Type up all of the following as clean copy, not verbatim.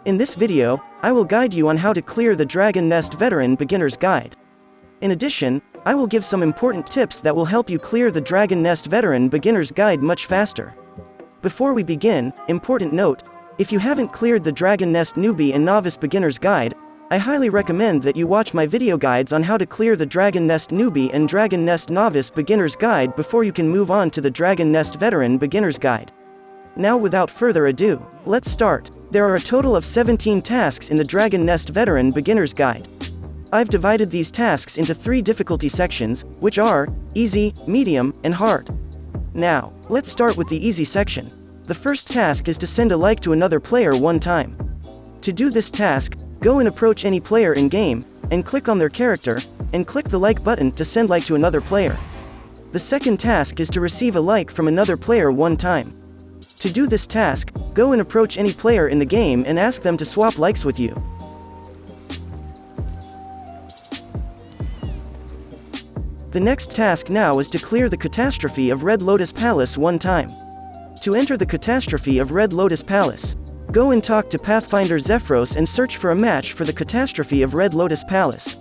In this video, I will guide you on how to clear the Dragon Nest Veteran Beginner's Guide. In addition, I will give some important tips that will help you clear the Dragon Nest Veteran Beginner's Guide much faster. Before we begin, important note, if you haven't cleared the Dragon Nest Newbie and Novice Beginner's Guide, I highly recommend that you watch my video guides on how to clear the Dragon Nest Newbie and Dragon Nest Novice Beginner's Guide before you can move on to the Dragon Nest Veteran Beginner's Guide. Now without further ado, let's start. There are a total of 17 tasks in the Dragon Nest Veteran Beginner's Guide. I've divided these tasks into 3 difficulty sections, which are easy, medium, and hard. Now, let's start with the easy section. The first task is to send a like to another player one time. To do this task, go and approach any player in-game, and click on their character, and click the like button to send like to another player. The second task is to receive a like from another player one time. To do this task, go and approach any player in the game and ask them to swap likes with you. The next task now is to clear the Catastrophe of Red Lotus Palace one time. To enter the Catastrophe of Red Lotus Palace, go and talk to Pathfinder Zephyros and search for a match for the Catastrophe of Red Lotus Palace.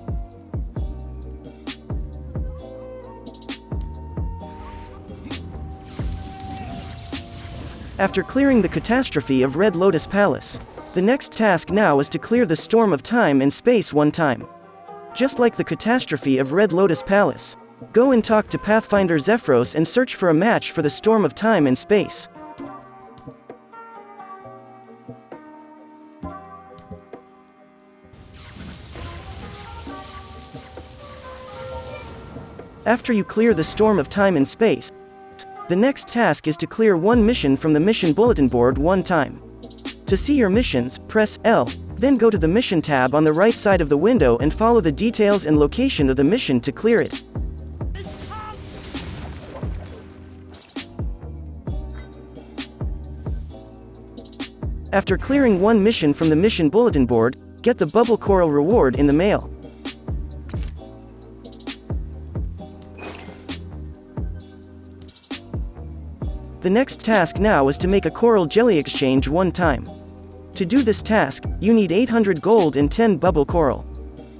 After clearing the Catastrophe of Red Lotus Palace, the next task now is to clear the Storm of Time and Space one time. Just like the Catastrophe of Red Lotus Palace, go and talk to Pathfinder Zephyros and search for a match for the Storm of Time and Space. After you clear the Storm of Time and Space, the next task is to clear one mission from the mission bulletin board one time. To see your missions, press L, then go to the mission tab on the right side of the window and follow the details and location of the mission to clear it. After clearing one mission from the mission bulletin board, get the Bubble Coral reward in the mail. The next task now is to make a coral jelly exchange one time. To do this task, you need 800 gold and 10 bubble coral.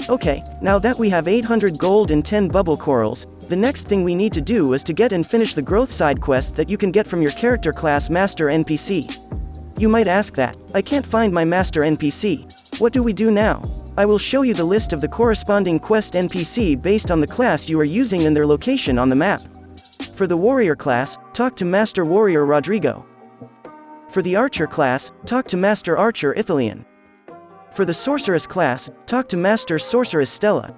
Okay, now that we have 800 gold and 10 bubble corals, the next thing we need to do is to get and finish the growth side quest that you can get from your character class Master NPC. You might ask that, I can't find my Master NPC. What do we do now? I will show you the list of the corresponding quest NPC based on the class you are using and their location on the map. For the Warrior class, talk to Master Warrior Rodrigo. For the Archer class, talk to Master Archer Ithalian. For the Sorceress class, talk to Master Sorceress Stella.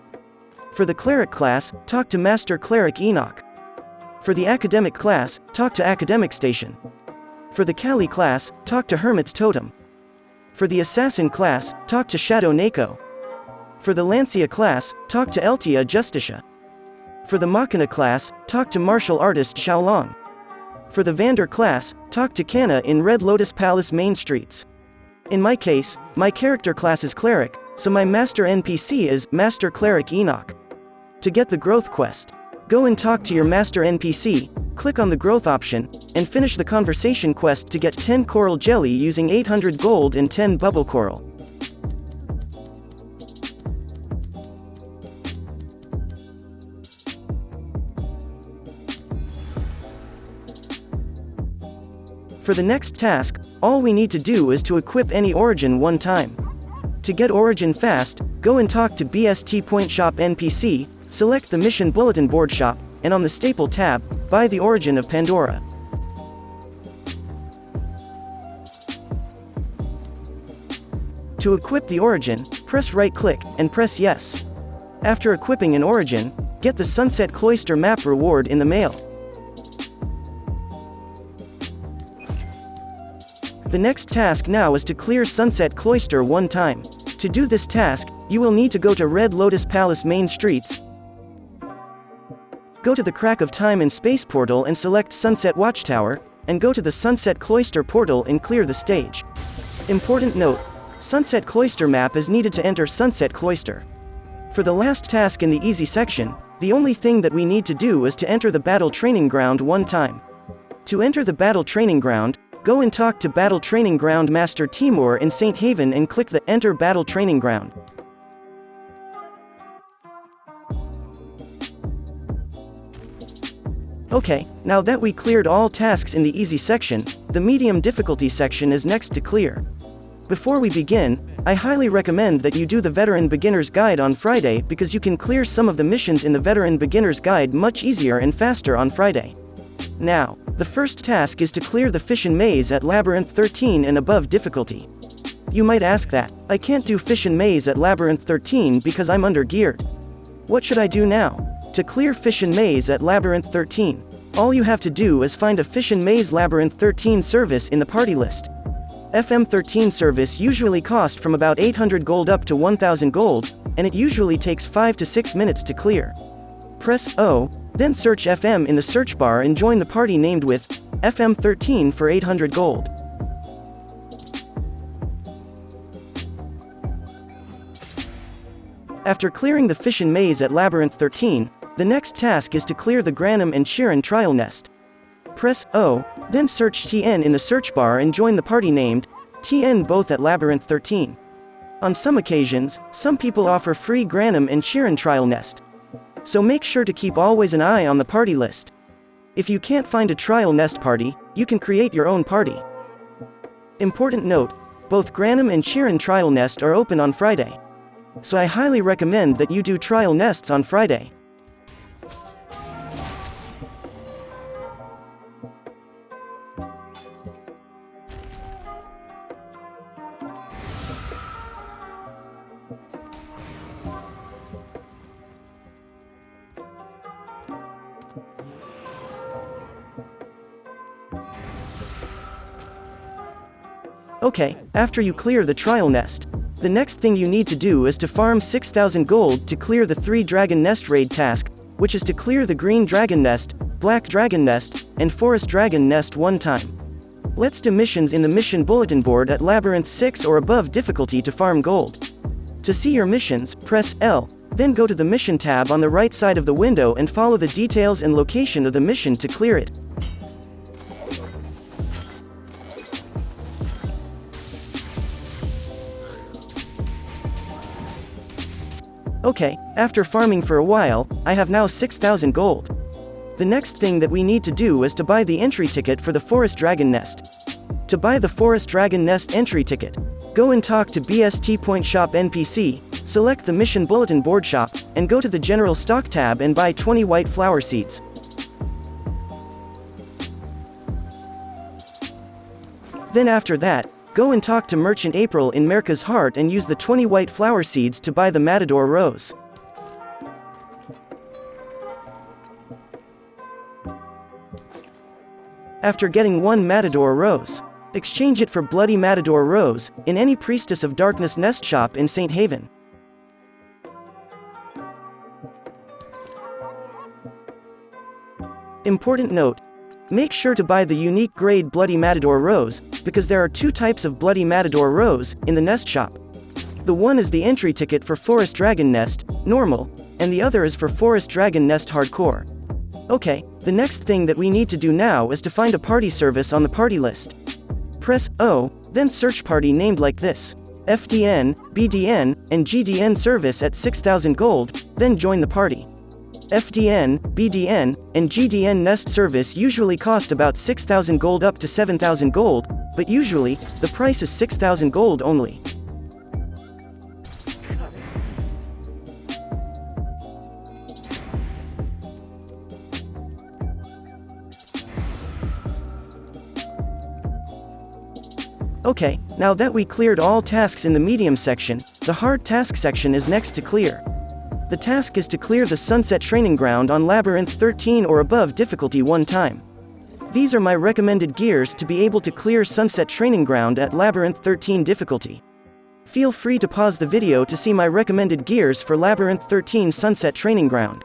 For the Cleric class, talk to Master Cleric Enoch. For the Academic class, talk to Academic Station. For the Kali class, talk to Hermit's Totem. For the Assassin class, talk to Shadow Nako. For the Lancia class, talk to Eltia Justicia. For the Machina class, talk to Martial Artist Xiaolong. For the Vander class, talk to Kana in Red Lotus Palace main streets. In my case, my character class is Cleric, so my Master NPC is Master Cleric Enoch. To get the growth quest, go and talk to your Master NPC, click on the growth option, and finish the conversation quest to get 10 coral jelly using 800 gold and 10 bubble coral. For the next task, all we need to do is to equip any origin one time. To get origin fast, go and talk to BST Point Shop NPC, select the Mission Bulletin Board Shop, and on the Staple tab, buy the Origin of Pandora. To equip the origin, press right-click, and press Yes. After equipping an origin, get the Sunset Cloister map reward in the mail. The next task now is to clear Sunset Cloister one time. To do this task, you will need to go to Red Lotus Palace main streets, go to the Crack of Time and Space portal and select Sunset Watchtower, and go to the Sunset Cloister portal and clear the stage. Important note, Sunset Cloister map is needed to enter Sunset Cloister. For the last task in the easy section, the only thing that we need to do is to enter the Battle Training Ground one time. To enter the Battle Training Ground, go and talk to Battle Training Ground Master Timur in St. Haven and click the Enter Battle Training Ground. Okay, now that we cleared all tasks in the easy section, the medium difficulty section is next to clear. Before we begin, I highly recommend that you do the Veteran Beginner's Guide on Friday because you can clear some of the missions in the Veteran Beginner's Guide much easier and faster on Friday. Now, the first task is to clear the Fission Maze at Labyrinth 13 and above difficulty. You might ask that, I can't do Fission Maze at Labyrinth 13 because I'm under-geared. What should I do now? To clear Fission Maze at Labyrinth 13, all you have to do is find a Fission Maze Labyrinth 13 service in the party list. FM13 service usually cost from about 800 gold up to 1000 gold, and it usually takes 5 to 6 minutes to clear. Press O, then search FM in the search bar and join the party named with FM13 for 800 gold. After clearing the Fission Maze at Labyrinth 13, the next task is to clear the Granum and Chiron trial nest. Press O, then search TN in the search bar and join the party named TN both at Labyrinth 13. On some occasions, some people offer free Granum and Chiron trial nest. So make sure to keep always an eye on the party list. If you can't find a trial nest party, you can create your own party. Important note, both Granum and Chiron trial nest are open on Friday. So I highly recommend that you do trial nests on Friday. Okay, after you clear the trial nest, the next thing you need to do is to farm 6000 gold to clear the 3 Dragon Nest raid task, which is to clear the Green Dragon Nest, Black Dragon Nest, and Forest Dragon Nest one time. Let's do missions in the mission bulletin board at Labyrinth 6 or above difficulty to farm gold. To see your missions, press L, then go to the mission tab on the right side of the window and follow the details and location of the mission to clear it. Okay, after farming for a while, I have now 6000 gold. The next thing that we need to do is to buy the entry ticket for the Forest Dragon Nest. To buy the Forest Dragon Nest entry ticket, go and talk to BST Point Shop NPC, select the Mission Bulletin Board Shop, and go to the General Stock tab and buy 20 white flower seeds. Then after that, go and talk to Merchant April in Merca's Heart and use the 20 white flower seeds to buy the Matador Rose. After getting 1 Matador Rose, exchange it for Bloody Matador Rose in any Priestess of Darkness Nest shop in St. Haven. Important note. Make sure to buy the unique grade Bloody Matador Rose, because there are 2 types of Bloody Matador Rose in the Nest shop. The one is the entry ticket for Forest Dragon Nest, Normal, and the other is for Forest Dragon Nest Hardcore. Okay, the next thing that we need to do now is to find a party service on the party list. Press O, then search party named like this: FDN, BDN, and GDN service at 6000 gold, then join the party. FDN, BDN, and GDN Nest service usually cost about 6000 gold up to 7000 gold, but usually, the price is 6000 gold only. Okay, now that we cleared all tasks in the medium section, the hard task section is next to clear. The task is to clear the Sunset Training Ground on Labyrinth 13 or above difficulty one time. These are my recommended gears to be able to clear Sunset Training Ground at Labyrinth 13 difficulty. Feel free to pause the video to see my recommended gears for Labyrinth 13 Sunset Training Ground.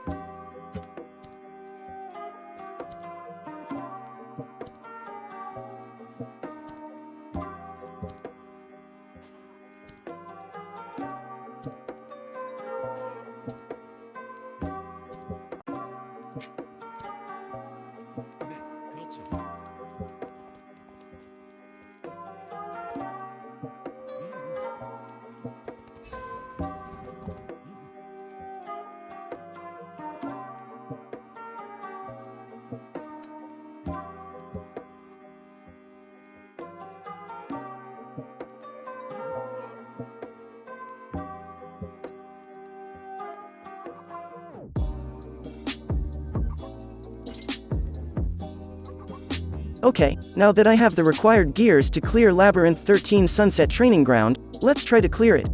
Okay, now that I have the required gears to clear Labyrinth 13 Sunset Training Ground, let's try to clear it.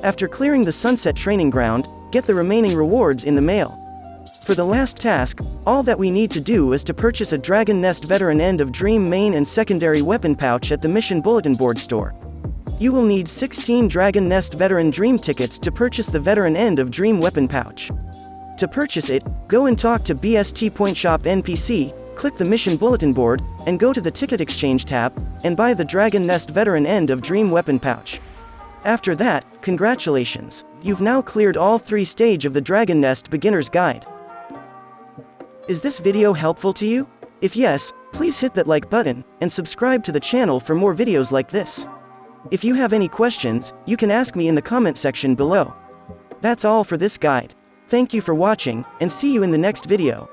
After clearing the Sunset Training Ground, get the remaining rewards in the mail. For the last task, all that we need to do is to purchase a Dragon Nest Veteran End of Dream main and secondary weapon pouch at the Mission Bulletin Board store. You will need 16 Dragon Nest Veteran Dream tickets to purchase the Veteran End of Dream weapon pouch. To purchase it, go and talk to BST Point Shop NPC, click the Mission Bulletin Board, and go to the Ticket Exchange tab, and buy the Dragon Nest Veteran End of Dream weapon pouch. After that, congratulations! You've now cleared all 3 stages of the Dragon Nest Beginner's Guide. Is this video helpful to you? If yes, please hit that like button, and subscribe to the channel for more videos like this. If you have any questions, you can ask me in the comment section below. That's all for this guide. Thank you for watching, and see you in the next video.